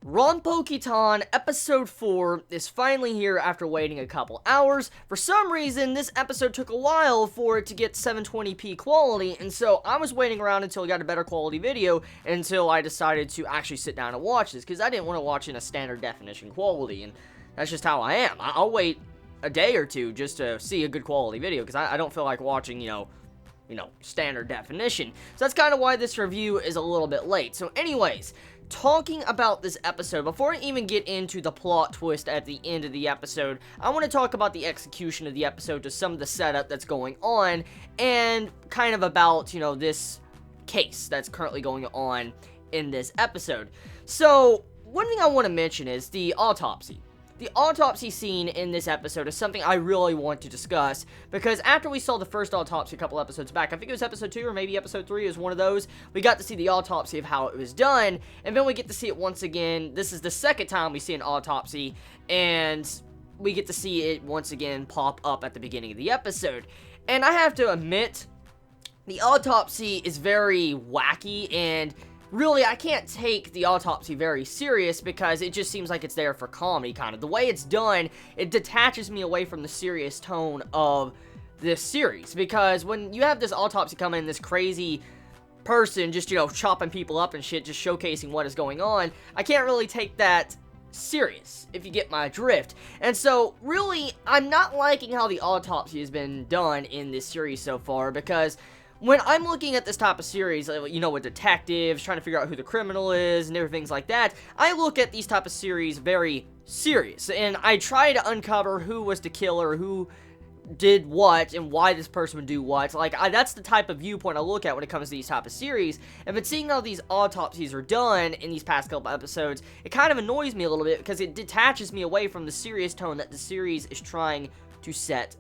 Ranpo Kitan episode 4 is finally here after waiting a couple hours. For some reason, this episode took a while for it to get 720p quality, and so I was waiting around until I got a better quality video until I decided to actually sit down and watch this, because I didn't want to watch in a standard definition quality, and that's just how I am. I'll wait a day or two just to see a good quality video, because I don't feel like watching, standard definition. So that's kind of why this review is a little bit late. So anyways, talking about this episode, before I even get into the plot twist at the end of the episode, I want to talk about the execution of the episode, to some of the setup that's going on, and kind of about, this case that's currently going on in this episode. So, one thing I want to mention is the autopsy. The autopsy scene in this episode is something I really want to discuss, because after we saw the first autopsy a couple episodes back, I think it was episode 2 or maybe episode 3, it was one of those, we got to see the autopsy of how it was done, and then we get to see it once again. This is the second time we see an autopsy, and we get to see it once again pop up at the beginning of the episode. And I have to admit, the autopsy is very wacky, and really, I can't take the autopsy very serious, because it just seems like it's there for comedy, kind of. The way it's done, it detaches me away from the serious tone of this series, because when you have this autopsy come in, this crazy person just, chopping people up and shit, just showcasing what is going on, I can't really take that serious, if you get my drift. And so, really, I'm not liking how the autopsy has been done in this series so far, because when I'm looking at this type of series, with detectives, trying to figure out who the criminal is, and different things like that, I look at these type of series very serious, and I try to uncover who was the killer, who did what, and why this person would do what. That's the type of viewpoint I look at when it comes to these type of series, and but seeing how these autopsies are done in these past couple episodes, it kind of annoys me a little bit, because it detaches me away from the serious tone that the series is trying to set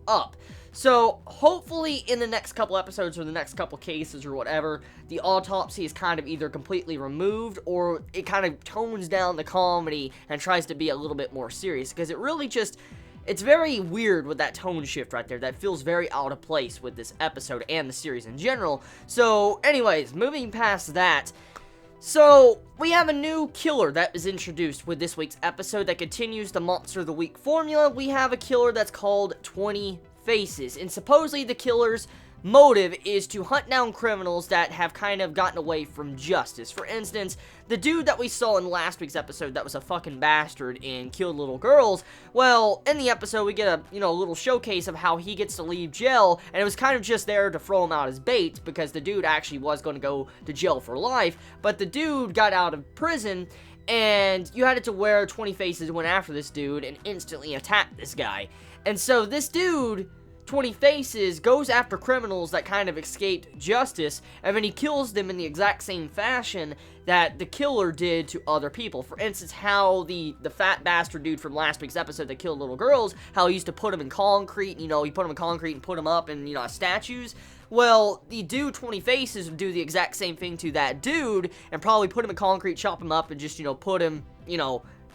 up. So, hopefully, in the next couple episodes, or the next couple cases, or whatever, the autopsy is kind of either completely removed, or it kind of tones down the comedy and tries to be a little bit more serious, because it really just, it's very weird with that tone shift right there. That feels very out of place with this episode and the series in general. So, anyways, moving past that, so, we have a new killer that is introduced with this week's episode that continues the Monster of the Week formula. We have a killer that's called 20 Faces, and supposedly the killer's motive is to hunt down criminals that have kind of gotten away from justice. For instance, the dude that we saw in last week's episode that was a fucking bastard and killed little girls, well, in the episode we get a, little showcase of how he gets to leave jail, and it was kind of just there to throw him out as bait, because the dude actually was going to go to jail for life, but the dude got out of prison, and you had it to where 20 Faces went after this dude and instantly attacked this guy. And so this dude, 20 Faces, goes after criminals that kind of escaped justice, and then he kills them in the exact same fashion that the killer did to other people. For instance, how the fat bastard dude from last week's episode that killed little girls, how he used to put them in concrete, he put them in concrete and put them up in, as statues. Well, the dude 20 Faces would do the exact same thing to that dude, and probably put him in concrete, chop him up, and just, put him,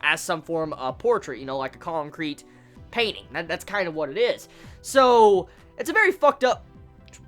as some form of portrait, like a concrete painting. That's kind of what it is. So, it's a very fucked up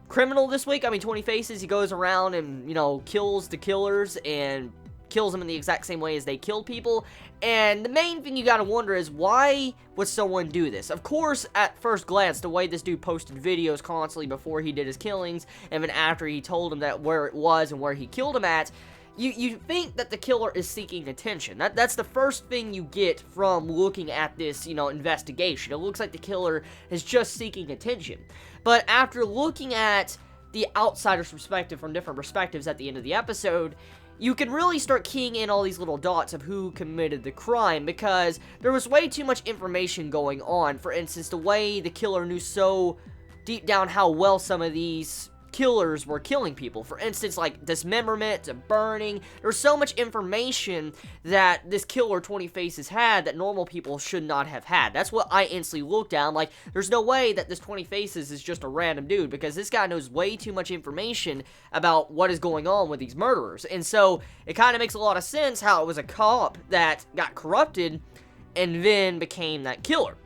criminal this week. 20 Faces, he goes around and, kills the killers and kills them in the exact same way as they killed people. And the main thing you gotta wonder is, why would someone do this? Of course, at first glance, the way this dude posted videos constantly before he did his killings, and then after he told him that where it was and where he killed him at, you think that the killer is seeking attention. That's the first thing you get from looking at this, investigation. It looks like the killer is just seeking attention. But after looking at the outsider's perspective from different perspectives at the end of the episode, you can really start keying in all these little dots of who committed the crime, because there was way too much information going on. For instance, the way the killer knew so deep down how well some of these killers were killing people. For instance, like dismemberment, burning. There's so much information that this killer 20 Faces had that normal people should not have had. That's what I instantly looked at. I'm like, there's no way that this 20 Faces is just a random dude, because this guy knows way too much information about what is going on with these murderers. And so it kind of makes a lot of sense how it was a cop that got corrupted and then became that killer.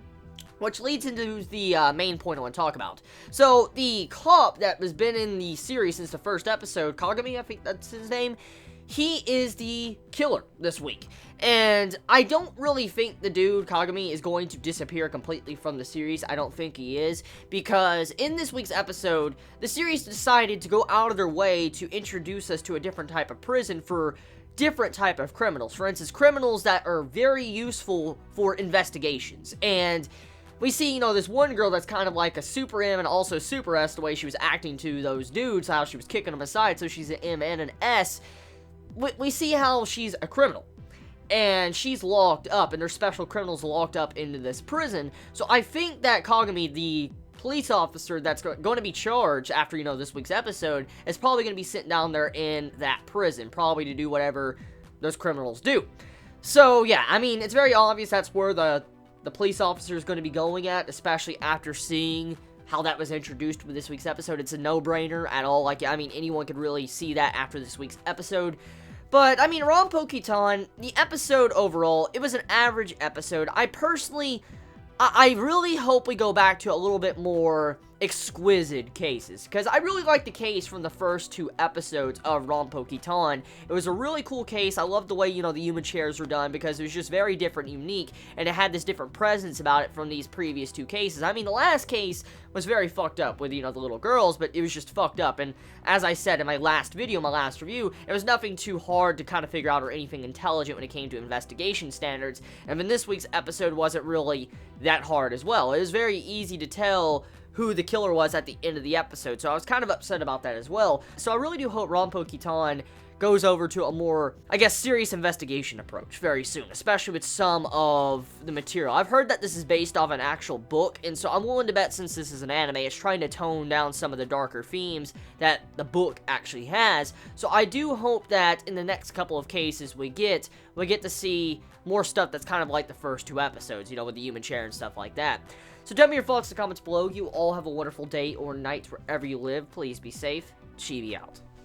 which leads into the main point I want to talk about. So, the cop that has been in the series since the first episode, Kagami, I think that's his name, he is the killer this week. And I don't really think the dude, Kagami, is going to disappear completely from the series. I don't think he is, because in this week's episode, the series decided to go out of their way to introduce us to a different type of prison for different type of criminals. For instance, criminals that are very useful for investigations. And we see, this one girl that's kind of like a Super M and also Super S, the way she was acting to those dudes, how she was kicking them aside, so she's an M and an S. We see how she's a criminal, and she's locked up, and there's special criminals locked up into this prison. So I think that Kagami, the police officer that's going to be charged after, this week's episode, is probably going to be sitting down there in that prison, probably to do whatever those criminals do. So, yeah, I mean, it's very obvious that's where the police officer is going to be going at, especially after seeing how that was introduced with this week's episode. It's a no-brainer at all. Like, I mean, anyone could really see that after this week's episode. But, I mean, Ranpo Kitan, the episode overall, it was an average episode. I really hope we go back to a little bit more exquisite cases, because I really like the case from the first 2 episodes of Ranpo Kitan. It was a really cool case. I loved the way, the human chairs were done, because it was just very different and unique, and it had this different presence about it from these previous 2 cases. I mean, the last case was very fucked up with, the little girls, but it was just fucked up, and as I said in my last video, my last review, it was nothing too hard to kind of figure out or anything intelligent when it came to investigation standards, and then this week's episode wasn't really that hard as well. It was very easy to tell who the killer was at the end of the episode, so I was kind of upset about that as well. So I really do hope Ranpo Kitan goes over to a more, I guess, serious investigation approach very soon, especially with some of the material. I've heard that this is based off an actual book, and so I'm willing to bet, since this is an anime, it's trying to tone down some of the darker themes that the book actually has. So I do hope that in the next couple of cases we get to see more stuff that's kind of like the first 2 episodes, with the human chair and stuff like that. So tell me your thoughts in the comments below. You all have a wonderful day or night wherever you live. Please be safe. Chibi out.